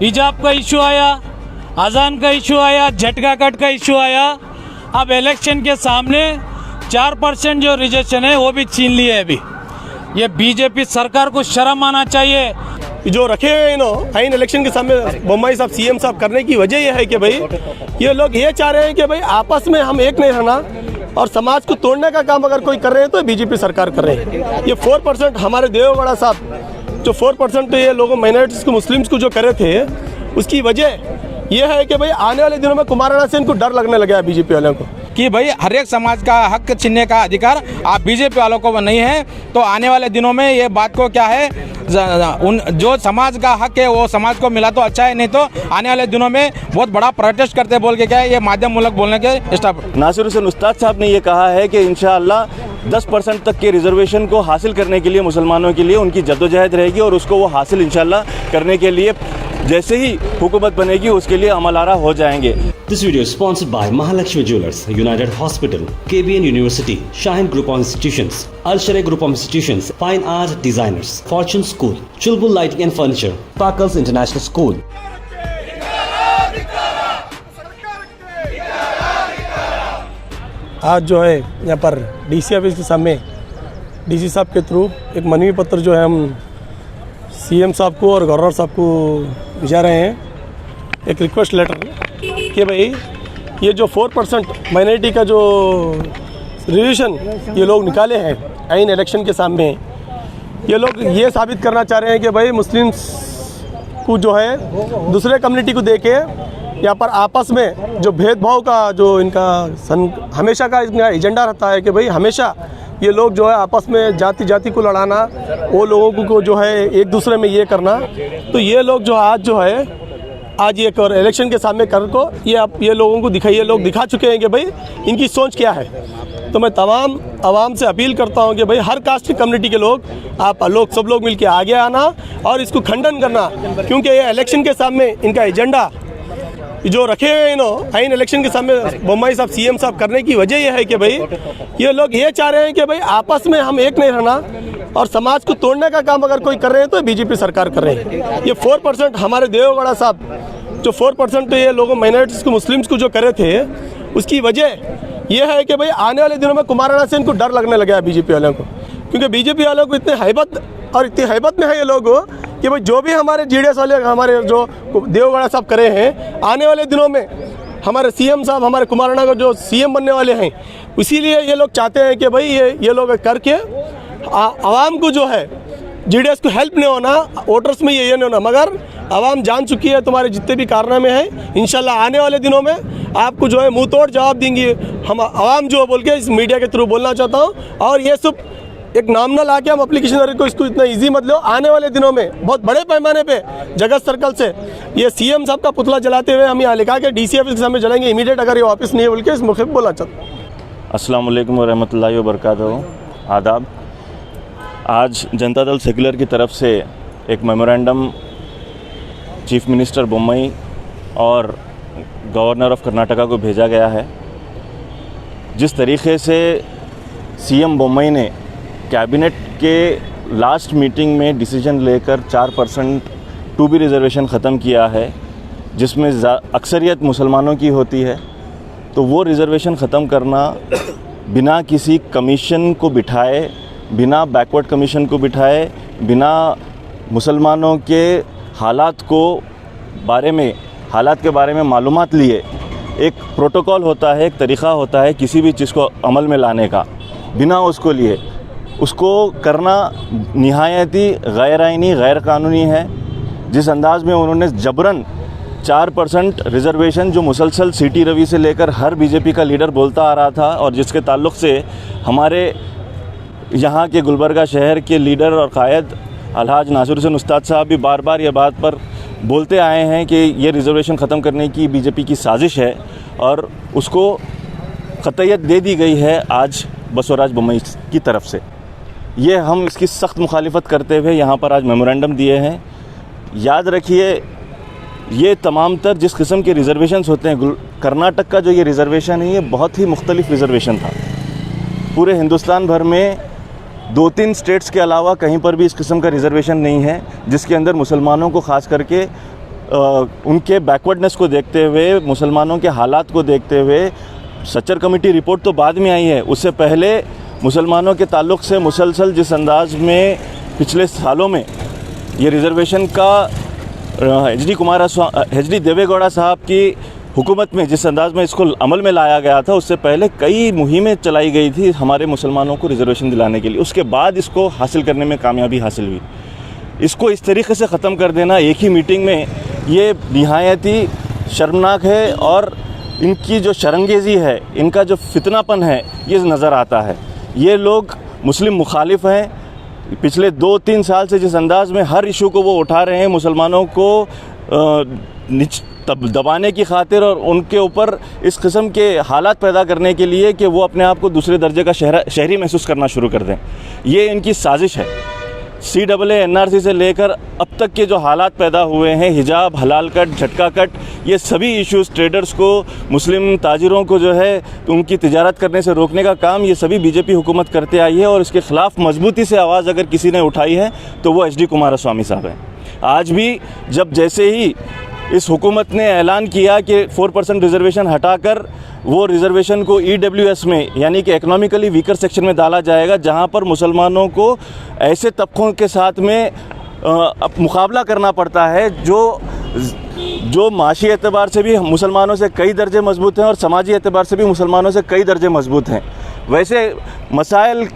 हिजाब का इशू आया, अजान का इशू आया, झटका कट का इशू आया। अब इलेक्शन के सामने 4% जो रिजर्वेशन है वो भी छीन लिए है। अभी ये बीजेपी सरकार को शर्म आना चाहिए। जो रखे हुए आइन इलेक्शन के सामने बोम्मई साहब सीएम साहब करने की वजह यह है कि भाई ये लोग ये चाह रहे हैं कि भाई आपस में हम एक नहीं रहना और समाज को तोड़ने का काम अगर कोई कर रहे हैं तो बीजेपी सरकार कर रहे हैं। ये 4% हमारे देवेगौड़ा साहब जो 4% ये लोगों माइनॉरिटीज़ को मुस्लिम्स को जो करे थे उसकी वजह यह है कि भाई आने वाले दिनों में कुमाराना से इनको डर लगने लगा है बीजेपी वालों को कि भाई हर एक समाज का हक छीनने का अधिकार आप बीजेपी वालों को नहीं है। तो आने वाले दिनों में ये बात को क्या है, जो समाज का हक है वो समाज को मिला तो अच्छा है, नहीं तो आने वाले दिनों में बहुत बड़ा प्रोटेस्ट करते बोल के क्या है ये माध्यम मूलक बोलने के स्टाफ। नासिर हुसैन उस्ताद साहब ने ये कहा है कि इंशाअल्लाह 10% तक के रिजर्वेशन को हासिल करने के लिए मुसलमानों के लिए उनकी जद्दोजहद रहेगी और उसको वो हासिल इंशाअल्लाह करने के लिए जैसे ही हुकूमत बनेगी उसके लिए अमल आरा हो जाएंगे। This video is sponsored by Mahalakshmi Jewelers, United Hospital, KBN University, Shaheen Group of Institutions, Al Sharia Group of Institutions, Fine Art Designers, Fortune School, Chulbul Lighting and Furniture, Sparkles International School. आज जो है यहाँ पर DC office के सामने DC साहब के through एक मनवी पत्र जो है हम सीएम साहब को और गवर्नर साहब को भिजा रहे हैं। एक रिक्वेस्ट लेटर कि भाई ये जो 4% माइनॉरिटी का जो रिजर्वेशन ये लोग निकाले हैं आइन इलेक्शन के सामने, ये लोग ये साबित करना चाह रहे हैं कि भाई मुस्लिम्स को जो है दूसरे कम्युनिटी को देके यहाँ पर आपस में जो भेदभाव का जो इनका हमेशा का इनका एजेंडा रहता है कि भाई हमेशा ये लोग जो है आपस में जाति जाति को लड़ाना, वो लोगों को जो है एक दूसरे में ये करना। तो ये लोग जो आज जो है आज ये कर इलेक्शन के सामने कर को ये लोगों को दिखाइए, लोग दिखा चुके हैं कि भाई इनकी सोच क्या है। तो मैं तमाम आवाम से अपील करता हूं कि भाई हर कास्ट की कम्युनिटी के लोग सब लोग मिलकर आगे आना और इसको खंडन करना, क्योंकि ये इलेक्शन के सामने इनका एजेंडा जो रखे हुए आइन इलेक्शन के सामने बोम्मई साहब सीएम साहब करने की वजह यह है कि भाई ये लोग ये चाह रहे हैं कि भाई आपस में हम एक नहीं रहना और समाज को तोड़ने का काम अगर कोई कर रहे हैं तो बीजेपी सरकार कर रहे हैं। ये 4% हमारे देवेगौड़ा साहब जो 4% ये लोगों माइनॉरिटीज़ को मुस्लिम्स को जो करे थे उसकी वजह यह है कि भाई आने वाले दिनों में कुमाराना से इनको डर लगने लगा है बीजेपी वालों को, क्योंकि बीजेपी वालों को इतनी हैबत में है ये लोग कि भाई जो भी हमारे जीडीएस वाले हमारे जो देवेगौड़ा साहब करे हैं आने वाले दिनों में हमारे सीएम साहब हमारे कुमाराना का जो सीएम बनने वाले हैं, इसीलिए ये लोग चाहते हैं कि भाई ये लोग करके आवाम को जो है जीडीएस को हेल्प नहीं होना, वोटर्स में ये नहीं होना, मगर आवाम जान चुकी है तुम्हारे जितने भी कारनामे हैं। इंशाल्लाह आने वाले दिनों में आपको जो है मुंह तोड़ जवाब देंगे हम आवाम जो बोल के इस मीडिया के थ्रू बोलना चाहता हूँ। और ये सब एक नाम ना ला के हम एप्लीकेशन को इसको इतना इजी मत लो। आने वाले दिनों में बहुत बड़े पैमाने पे जगत सर्कल से ये सीएम साहब का पुतला जलाते हुए हम यहाँ लिखा के डीसी ऑफिस के सामने जलाएंगे इमीडिएट, अगर ये वापस नहीं है बोल के इस मौके पर बोला चाहता हूँ। अस्सलाम वालेकुम रहमतुल्लाहि व बरकातहू। आदाब। आज जनता दल सेक्युलर की तरफ से एक मेमोरेंडम चीफ मिनिस्टर बोम्मई और गवर्नर ऑफ कर्नाटका को भेजा गया है। जिस तरीके से सीएम बोम्मई ने कैबिनेट के लास्ट मीटिंग में डिसीजन लेकर 4% टू बी रिज़र्वेशन ख़त्म किया है, जिसमें अक्सरियत मुसलमानों की होती है, तो वो रिज़र्वेशन ख़त्म करना बिना किसी कमीशन को बिठाए, बिना बैकवर्ड कमीशन को बिठाए, बिना मुसलमानों के हालात के बारे में मालूमात लिए, एक प्रोटोकॉल होता है, एक तरीक़ा होता है किसी भी चीज़ को अमल में लाने का, बिना उसको लिए उसको करना निहायती गैर आइनी गैर कानूनी है। जिस अंदाज़ में उन्होंने जबरन 4% रिज़र्वेशन जो मुसलसल सीटी रवि से लेकर हर बीजेपी का लीडर बोलता आ रहा था और जिसके ताल्लुक़ से हमारे यहाँ के गुलबर्गा शहर के लीडर और कायद अलहाज नासिर हुसैन उस्ताद साहब भी बार बार ये बात पर बोलते आए हैं कि ये रिज़र्वेशन ख़त्म करने की बीजेपी की साजिश है और उसको क़तईयत दे दी गई है आज बसवराज बोम्मई की तरफ से। ये हम इसकी सख्त मुखालिफत करते हुए यहाँ पर आज मेमोरेंडम दिए हैं। याद रखिए, ये तमाम तर जिस किस्म के रिज़र्वेशंस होते हैं, कर्नाटक का जो ये रिज़र्वेशन है ये बहुत ही मुख्तलिफ रिज़र्वेशन था। पूरे हिंदुस्तान भर में 2-3 स्टेट्स के अलावा कहीं पर भी इस किस्म का रिज़र्वेशन नहीं है जिसके अंदर मुसलमानों को ख़ास करके उनके बैकवर्डनेस को देखते हुए, मुसलमानों के हालात को देखते हुए, सच्चर कमेटी रिपोर्ट तो बाद में आई है, उससे पहले मुसलमानों के ताल्लुक़ से मुसलसल जिस अंदाज में पिछले सालों में ये रिज़र्वेशन का एच.डी. देवेगौड़ा साहब की हुकूमत में जिस अंदाज में इसको अमल में लाया गया था, उससे पहले कई मुहिमें चलाई गई थी हमारे मुसलमानों को रिज़र्वेशन दिलाने के लिए। उसके बाद इसको हासिल करने में कामयाबी हासिल हुई। इसको इस तरीके से ख़त्म कर देना एक ही मीटिंग में, ये निहायत ही शर्मनाक है और इनकी जो शरंगेज़ी है, इनका जो फितनापन है, ये नज़र आता है। ये लोग मुस्लिम मुखालिफ हैं। पिछले 2-3 साल से जिस अंदाज़ में हर इशू को वो उठा रहे हैं, मुसलमानों को दबाने की खातिर और उनके ऊपर इस किस्म के हालात पैदा करने के लिए कि वो अपने आप को दूसरे दर्जे का शहरी महसूस करना शुरू कर दें, ये इनकी साजिश है। CAA NRC से लेकर अब तक के जो हालात पैदा हुए हैं, हिजाब, हलाल कट, झटका कट, ये सभी इश्यूज़ ट्रेडर्स को, मुस्लिम ताजिरों को जो है उनकी तिजारत करने से रोकने का काम ये सभी बीजेपी हुकूमत करते आई है। और इसके ख़िलाफ़ मजबूती से आवाज़ अगर किसी ने उठाई है तो वो HD कुमारस्वामी साहब हैं। आज भी जब जैसे ही इस हुकूमत ने ऐलान किया कि 4% रिज़र्वेशन हटाकर वो रिज़र्वेशन को EWS में, यानी कि इकोनॉमिकली वीकर सेक्शन में डाला जाएगा, जहां पर मुसलमानों को ऐसे तबकों के साथ में मुकाबला करना पड़ता है जो माशी एतबार से भी मुसलमानों से कई दर्जे मजबूत हैं और समाजी एतबार से भी मुसलमानों से कई दर्जे मजबूत हैं। वैसे मसाइल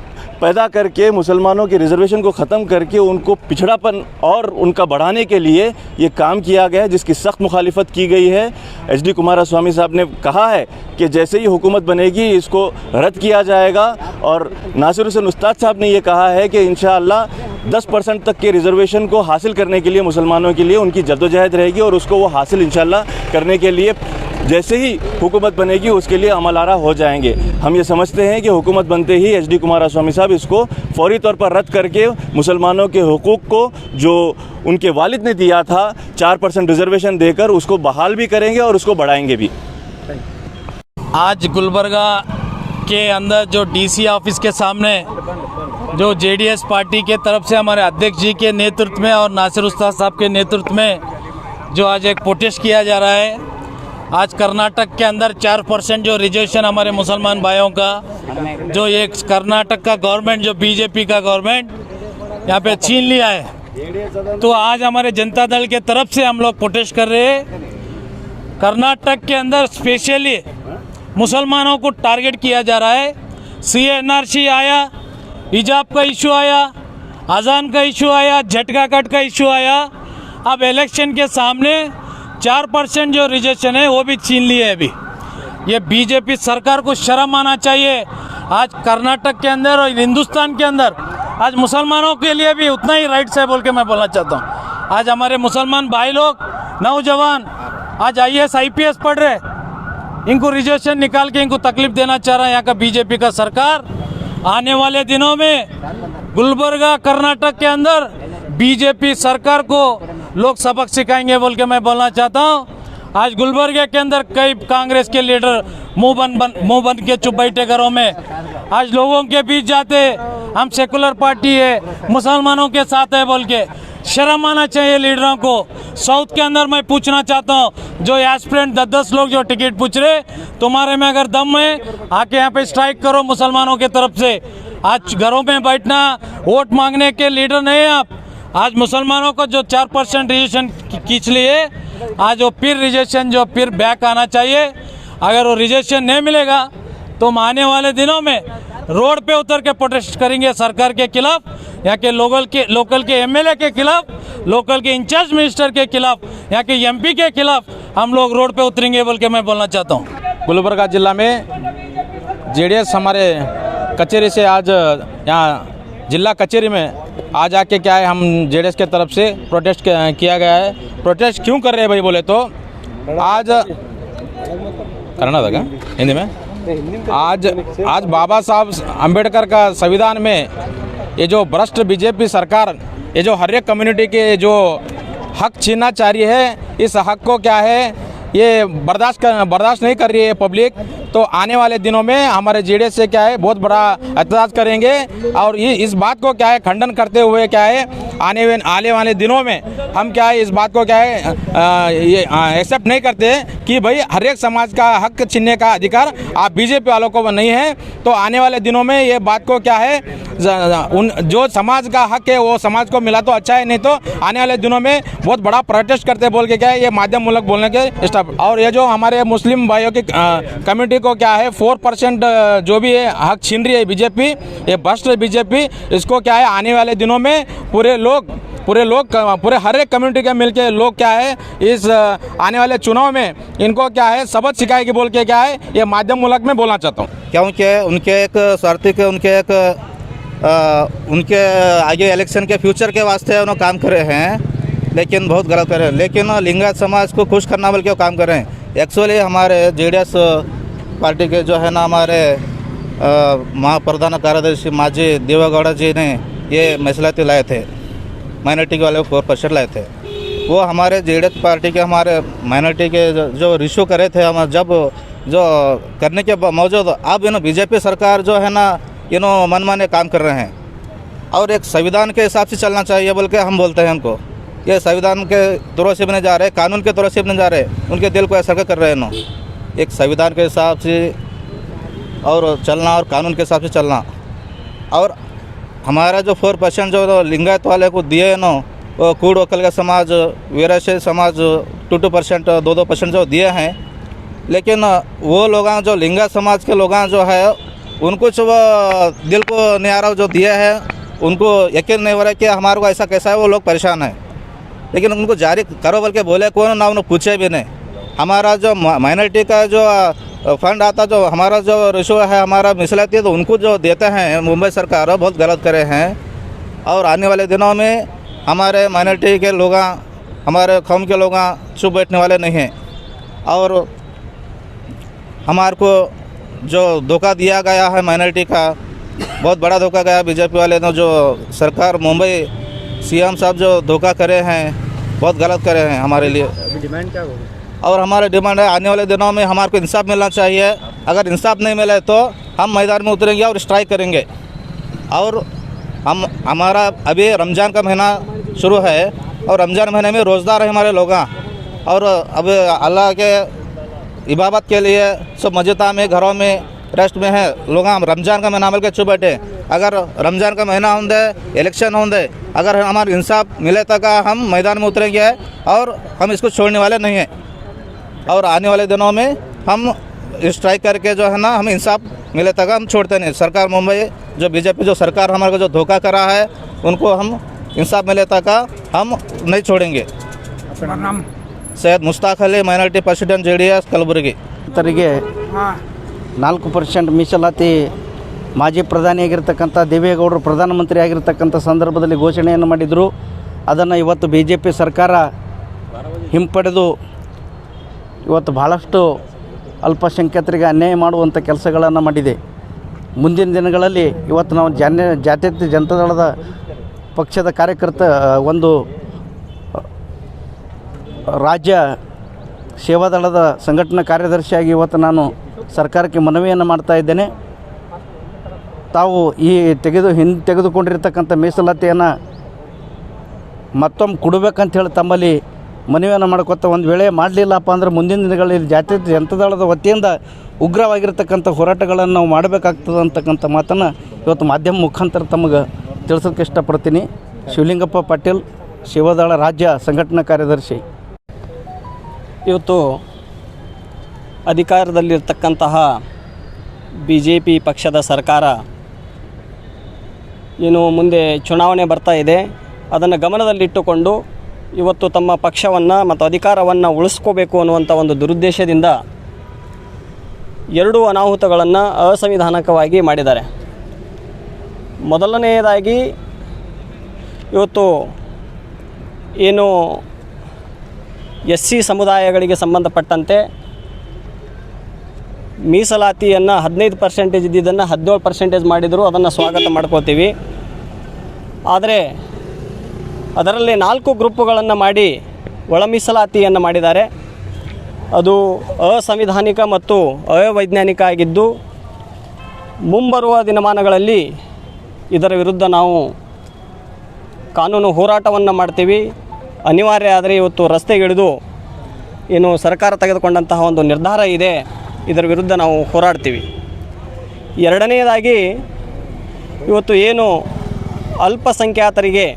पैदा करके मुसलमानों के रिज़र्वेशन को ख़त्म करके उनको पिछड़ापन और उनका बढ़ाने के लिए ये काम किया गया है, जिसकी सख्त मुखालिफत की गई है। HD कुमारस्वामी साहब ने कहा है कि जैसे ही हुकूमत बनेगी इसको रद्द किया जाएगा। और नासिर हुसैन उस्ताद साहब ने ये कहा है कि इंशाअल्लाह 10% तक के रिज़र्वेशन को हासिल करने के लिए मुसलमानों के लिए उनकी जद्दोजहद रहेगी और उसको वो हासिल इंशाअल्लाह करने के लिए जैसे ही हुकूमत बनेगी उसके लिए अमलारा हो जाएंगे। हम ये समझते हैं कि हुकूमत बनते ही HD कुमारस्वामी साहब इसको फौरी तौर पर रद्द करके मुसलमानों के हुकूक को जो उनके वालिद ने दिया था 4% रिज़र्वेशन देकर, उसको बहाल भी करेंगे और उसको बढ़ाएंगे भी। आज गुलबर्गा के अंदर जो DC ऑफिस के सामने जो JDS पार्टी के तरफ से हमारे अध्यक्ष जी के नेतृत्व में और नासिर उस्ताद साहब के नेतृत्व में जो आज एक प्रोटेस्ट किया जा रहा है। आज कर्नाटक के अंदर 4% जो रिजर्वेशन हमारे मुसलमान भाइयों का, जो ये कर्नाटक का गवर्नमेंट, जो बीजेपी का गवर्नमेंट यहाँ पे छीन लिया है, तो आज हमारे जनता दल के तरफ से हम लोग प्रोटेस्ट कर रहे हैं। कर्नाटक के अंदर स्पेशली मुसलमानों को टारगेट किया जा रहा है। CAA NRC आया, हिजाब का इशू आया, अजान का इशू आया, झटका कट का इशू आया। अब इलेक्शन के सामने 4% जो रिजर्वेशन है वो भी छीन लिए अभी। ये बीजेपी सरकार को शर्म आना चाहिए। आज कर्नाटक के अंदर और हिंदुस्तान के अंदर आज मुसलमानों के लिए भी उतना ही राइट्स है बोल के मैं बोलना चाहता हूँ। आज हमारे मुसलमान भाई लोग, नौजवान आज IAS IPS पढ़ रहे, इनको रिजर्वेशन निकाल के इनको तकलीफ देना चाह रहा है यहाँ का बीजेपी का सरकार। आने वाले दिनों में गुलबर्गा कर्नाटक के अंदर बीजेपी सरकार को लोग सबक सिखाएंगे बोल के मैं बोलना चाहता हूँ। आज गुलबर्गा के अंदर कई कांग्रेस के लीडर मुंह बन के चुप बैठे घरों में, आज लोगों के बीच जाते हम सेकुलर पार्टी है, मुसलमानों के साथ है बोल के। शर्म आना चाहिए लीडरों को। साउथ के अंदर मैं पूछना चाहता हूँ, जो एस्पिरेंट 10-10 लोग जो टिकट पूछ रहे, तुम्हारे में अगर दम है आके यहाँ पे स्ट्राइक करो मुसलमानों के तरफ से। आज घरों में बैठना वोट मांगने के लीडर नहीं है आप। आज मुसलमानों को जो 4% रिजर्वेशन खींच लिए, आज वो फिर रिजर्वेशन जो फिर बैक आना चाहिए। अगर वो रिजर्वेशन नहीं मिलेगा तो हम आने वाले दिनों में रोड पे उतर के प्रोटेस्ट करेंगे सरकार के खिलाफ, यहाँ के लोकल के MLA के खिलाफ, लोकल के इंचार्ज मिनिस्टर के खिलाफ, यहाँ के MP के खिलाफ हम लोग रोड पे उतरेंगे बोल के मैं बोलना चाहता हूँ। गुलबर्गा जिला में JDS हमारे कचहरी से आज यहाँ जिला कचहरी में आज आके क्या है, हम JDS के तरफ से प्रोटेस्ट किया गया है। प्रोटेस्ट क्यों कर रहे हैं भाई बोले तो, आज करना था क्या हिंदी में, आज बाबा साहब अंबेडकर का संविधान में ये जो भ्रष्ट बीजेपी सरकार, ये जो हर एक कम्युनिटी के जो हक छीनना चाह रही है, इस हक को क्या है ये बर्दाश्त नहीं कर रही है पब्लिक। तो आने वाले दिनों में हमारे जेडीएस से क्या है बहुत बड़ा एहतजाज करेंगे। और इस बात को क्या है खंडन करते हुए क्या है आने वाले दिनों में हम क्या है इस बात को क्या है ये एक्सेप्ट नहीं करते कि भाई हर एक समाज का हक छीनने का अधिकार आप बीजेपी वालों को नहीं है। तो आने वाले दिनों में ये बात को क्या है जो समाज का हक है वो समाज को मिला तो अच्छा है, नहीं तो आने वाले दिनों में बहुत बड़ा प्रोटेस्ट करते बोल के क्या है ये माध्यम मूलक बोलने के स्टाफ। और ये जो हमारे मुस्लिम भाइयों की कम्युनिटी को क्या है 4% जो भी है हक छीन रही है बीजेपी, ये भ्रष्ट बीजेपी, इसको क्या है आने वाले दिनों में पूरे हर एक कम्युनिटी के मिलके लोग क्या है इस आने वाले चुनाव में इनको क्या है सबक सिखाएगी बोल के क्या है ये माध्यम मूलक में बोलना चाहता हूँ। क्योंकि उनके एक स्वार्थी के उनके आगे इलेक्शन के फ्यूचर के वास्ते उन्होंने काम कर रहे हैं, लेकिन बहुत गलत कर रहे हैं। लेकिन लिंगायत समाज को खुश करना बोल के काम कर रहे हैं। एक्चुअली हमारे जेडीएस पार्टी के जो है ना हमारे महाप्रधान कार्यदर्शी माजी देवेगौड़ा जी ने ये मसलाती लाए थे, माइनॉरिटी के वाले 4% लाए थे। वो हमारे जेडीएस पार्टी के हमारे माइनॉरिटी के जो रिश्यू करे थे हम जब जो करने के मौजूद अब बीजेपी सरकार जो है ना मनमाने काम कर रहे हैं। और एक संविधान के हिसाब से चलना चाहिए बोल के हम बोलते हैं। हमको ये संविधान के तौर से भी नहीं जा रहे, कानून के तौर से भी नहीं जा रहे, उनके दिल को ऐसा कर रहे हैं एक संविधान के हिसाब से और चलना और कानून के हिसाब से चलना। और हमारा जो 4% जो लिंगायत वाले को दिए वो कूड़ वकल का समाज, वीरशैव समाज 2% 2% जो दिए हैं, लेकिन वो लोग जो लिंगायत समाज के लोग जो है उनको जो दिल को नहीं आ रहा जो दिया है, उनको यकीन नहीं हो रहा है कि हमारे को ऐसा कैसा है, वो लोग परेशान हैं। लेकिन उनको जारी करो बोल के बोले कौन ना, उन्हें पूछे भी नहीं। हमारा जो माइनॉरिटी का जो फंड आता जो हमारा जो रिश्यू है हमारा मिसलाती है तो उनको जो देते हैं मुंबई सरकार बहुत गलत करे हैं। और आने वाले दिनों में हमारे माइनॉरिटी के लोग हमारे कौम के लोग चुप बैठने वाले नहीं हैं। और हमारे को जो धोखा दिया गया है माइनॉरिटी का, बहुत बड़ा धोखा गया बीजेपी वाले ने। जो सरकार मुंबई सीएम साहब जो धोखा करे हैं बहुत गलत करे हैं हमारे लिए। डिमांड क्या होगी? और हमारा डिमांड है आने वाले दिनों में हमारे को इंसाफ मिलना चाहिए। अगर इंसाफ नहीं मिले तो हम मैदान में उतरेंगे और स्ट्राइक करेंगे। और हमारा अभी रमज़ान का महीना शुरू है और रमज़ान महीने में रोज़दार है हमारे लोग। और अब अल्लाह के इबादत के लिए सब मस्जिदा में घरों में रेस्ट में है लोग। हम रमज़ान का महीना मिल के चुप बैठे। अगर रमज़ान का महीना होंगे, इलेक्शन होंगे, अगर हमारा इंसाफ मिले तक हम मैदान में उतरेंगे और हम इसको छोड़ने वाले नहीं हैं। और आने वाले दिनों में हम स्ट्राइक करके जो है ना हम इंसाफ मिले तक हम छोड़ते नहीं। सरकार मुंबई जो बीजेपी जो सरकार हमारे को जो धोखा करा है उनको हम इंसाफ मिले तक हम नहीं छोड़ेंगे। Syed Mushtaq Ali, minority president JDS Kalaburagi. ತರಿಗೆ 4% ಮೀಸಲಾತಿ ಮಾಜಿ ಪ್ರಧಾನಿಯಾಗಿರ್ತಕ್ಕಂಥ ದೇವೇಗೌಡರು ಪ್ರಧಾನಮಂತ್ರಿ ಆಗಿರ್ತಕ್ಕಂಥ ಸಂದರ್ಭದಲ್ಲಿ ಘೋಷಣೆಯನ್ನು ಮಾಡಿದರು. ಅದನ್ನು ಇವತ್ತು BJP ಸರ್ಕಾರ ಹಿಂಪಡೆದು ಇವತ್ತು ಭಾಳಷ್ಟು ಅಲ್ಪಸಂಖ್ಯಾತರಿಗೆ ಅನ್ಯಾಯ ಮಾಡುವಂಥ ಕೆಲಸಗಳನ್ನು ಮಾಡಿದೆ. ಮುಂದಿನ ದಿನಗಳಲ್ಲಿ ಇವತ್ತು ನಾವು ಜಾತ್ಯತೀತ ಜನತಾದಳದ ಪಕ್ಷದ ಕಾರ್ಯಕರ್ತ ಒಂದು ರಾಜ್ಯ ಸೇವಾದಳದ ಸಂಘಟನಾ ಕಾರ್ಯದರ್ಶಿಯಾಗಿ ಇವತ್ತು ನಾನು ಸರ್ಕಾರಕ್ಕೆ ಮನವಿಯನ್ನು ಮಾಡ್ತಾ ಇದ್ದೇನೆ. ತಾವು ಈ ತೆಗೆದುಕೊಂಡಿರ್ತಕ್ಕಂಥ ಮೀಸಲಾತಿಯನ್ನು ಮತ್ತೊಮ್ಮೆ ಕೊಡಬೇಕಂತ ಹೇಳಿ ತಮ್ಮಲ್ಲಿ ಮನವಿಯನ್ನು ಮಾಡ್ಕೊತ ಒಂದು ವೇಳೆ ಮಾಡಲಿಲ್ಲಪ್ಪ ಅಂದ್ರೆ ಮುಂದಿನ ದಿನಗಳಲ್ಲಿ ಜಾತ್ಯತೀತ ಜನತಾದಳದ ವತಿಯಿಂದ ಉಗ್ರವಾಗಿರ್ತಕ್ಕಂಥ ಹೋರಾಟಗಳನ್ನು ನಾವು ಮಾಡಬೇಕಾಗ್ತದೆ ಅಂತಕ್ಕಂಥ ಮಾತನ್ನು ಇವತ್ತು ಮಾಧ್ಯಮ ಮುಖಾಂತರ ತಮಗೆ ತಿಳಿಸೋಕ್ಕೆ ಇಷ್ಟಪಡ್ತೀನಿ. ಶಿವಲಿಂಗಪ್ಪ ಪಾಟೀಲ್, ಸೇವಾದಳ ರಾಜ್ಯ ಸಂಘಟನಾ ಕಾರ್ಯದರ್ಶಿ. ಇವತ್ತು ಅಧಿಕಾರದಲ್ಲಿರ್ತಕ್ಕಂತಹ BJP ಪಕ್ಷದ ಸರ್ಕಾರ ಏನು ಮುಂದೆ ಚುನಾವಣೆ ಬರ್ತಾ ಇದೆ, ಅದನ್ನು ಗಮನದಲ್ಲಿಟ್ಟುಕೊಂಡು ಇವತ್ತು ತಮ್ಮ ಪಕ್ಷವನ್ನು ಮತ್ತು ಅಧಿಕಾರವನ್ನು ಉಳಿಸ್ಕೋಬೇಕು ಅನ್ನುವಂಥ ಒಂದು ದುರುದ್ದೇಶದಿಂದ 2 ಅನಾಹುತಗಳನ್ನು ಅಸಂವಿಧಾನಿಕವಾಗಿ ಮಾಡಿದ್ದಾರೆ. ಮೊದಲನೆಯದಾಗಿ ಇವತ್ತು ಏನು SC ಸಮುದಾಯಗಳಿಗೆ ಸಂಬಂಧಪಟ್ಟಂತೆ ಮೀಸಲಾತಿಯನ್ನು 15% ಇದ್ದಿದ್ದನ್ನು 17% ಮಾಡಿದರು. ಅದನ್ನು ಸ್ವಾಗತ ಮಾಡ್ಕೋತೀವಿ. ಆದರೆ ಅದರಲ್ಲಿ 4 ಗ್ರೂಪುಗಳನ್ನು ಮಾಡಿ ಒಳ ಮೀಸಲಾತಿಯನ್ನು ಮಾಡಿದ್ದಾರೆ. ಅದು ಅಸಂವಿಧಾನಿಕ ಮತ್ತು ಅವೈಜ್ಞಾನಿಕ ಆಗಿದ್ದು ಮುಂಬರುವ ದಿನಮಾನಗಳಲ್ಲಿ ಇದರ ವಿರುದ್ಧ ನಾವು ಕಾನೂನು ಹೋರಾಟವನ್ನು ಮಾಡ್ತೀವಿ. ಅನಿವಾರ್ಯ ಆದರೆ ಇವತ್ತು ರಸ್ತೆಗಿಳಿದು ಏನು ಸರ್ಕಾರ ತೆಗೆದುಕೊಂಡಂತಹ ಒಂದು ನಿರ್ಧಾರ ಇದೆ, ಇದರ ವಿರುದ್ಧ ನಾವು ಹೋರಾಡ್ತೀವಿ. ಎರಡನೆಯದಾಗಿ ಇವತ್ತು ಏನು ಅಲ್ಪಸಂಖ್ಯಾತರಿಗೆ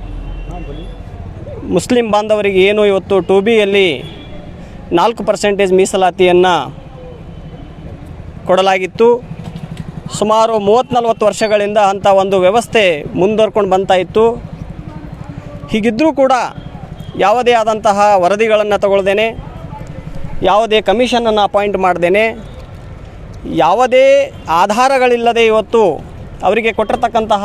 ಮುಸ್ಲಿಂ ಬಾಂಧವರಿಗೆ ಏನು ಇವತ್ತು 2Bಯಲ್ಲಿ 4% ಮೀಸಲಾತಿಯನ್ನು ಕೊಡಲಾಗಿತ್ತು. ಸುಮಾರು 30-40 ವರ್ಷಗಳಿಂದ ಅಂಥ ಒಂದು ವ್ಯವಸ್ಥೆ ಮುಂದುವರ್ಕೊಂಡು ಬರ್ತಾ ಇತ್ತು. ಹೀಗಿದ್ದರೂ ಕೂಡ ಯಾವುದೇ ಆದಂತಹ ವರದಿಗಳನ್ನು ತಗೊಳ್ದೇನೆ, ಯಾವುದೇ ಕಮಿಷನನ್ನು ಅಪಾಯಿಂಟ್ ಮಾಡ್ದೇನೆ, ಯಾವುದೇ ಆಧಾರಗಳಿಲ್ಲದೆ ಇವತ್ತು ಅವರಿಗೆ ಕೊಟ್ಟಿರ್ತಕ್ಕಂತಹ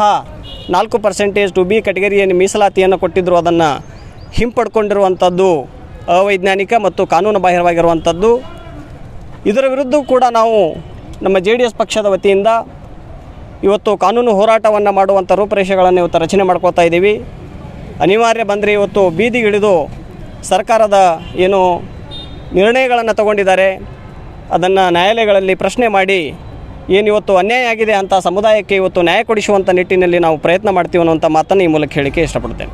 4% 2B ಕ್ಯಾಟಗರಿಯನ್ನು ಮೀಸಲಾತಿಯನ್ನು ಕೊಟ್ಟಿದ್ದರು, ಅದನ್ನು ಹಿಂಪಡ್ಕೊಂಡಿರುವಂಥದ್ದು ಅವೈಜ್ಞಾನಿಕ ಮತ್ತು ಕಾನೂನು ಬಾಹಿರವಾಗಿರುವಂಥದ್ದು. ಇದರ ವಿರುದ್ಧ ಕೂಡ ನಾವು ನಮ್ಮ JDS ಪಕ್ಷದ ವತಿಯಿಂದ ಇವತ್ತು ಕಾನೂನು ಹೋರಾಟವನ್ನು ಮಾಡುವಂಥ ರೂಪರೇಷೆಗಳನ್ನು ಇವತ್ತು ರಚನೆ ಮಾಡ್ಕೋತಾ ಇದ್ದೀವಿ. ಅನಿವಾರ್ಯ ಬಂದರೆ ಇವತ್ತು ಬೀದಿಗಿಳಿದು ಸರ್ಕಾರದ ಏನು ನಿರ್ಣಯಗಳನ್ನು ತಗೊಂಡಿದ್ದಾರೆ ಅದನ್ನು ನ್ಯಾಯಾಲಯಗಳಲ್ಲಿ ಪ್ರಶ್ನೆ ಮಾಡಿ ಏನಿವತ್ತು ಅನ್ಯಾಯ ಆಗಿದೆ ಅಂತ ಸಮುದಾಯಕ್ಕೆ ಇವತ್ತು ನ್ಯಾಯ ಕೊಡಿಸುವಂಥ ನಿಟ್ಟಿನಲ್ಲಿ ನಾವು ಪ್ರಯತ್ನ ಮಾಡ್ತೀವಿ ಅನ್ನುವಂಥ ಮಾತನ್ನು ಈ ಮೂಲಕ ಹೇಳಿಕೆ ಇಷ್ಟಪಡ್ತೇನೆ.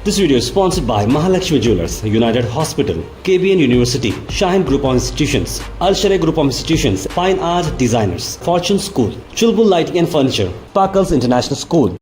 This video is sponsored by Mahalakshmi Jewelers, United Hospital, KBN University, Shine Group of Institutions, Al Sharia Group of Institutions, Fine Art Designers, Fortune School, Chulbul Lighting and Furniture, Sparkles International School.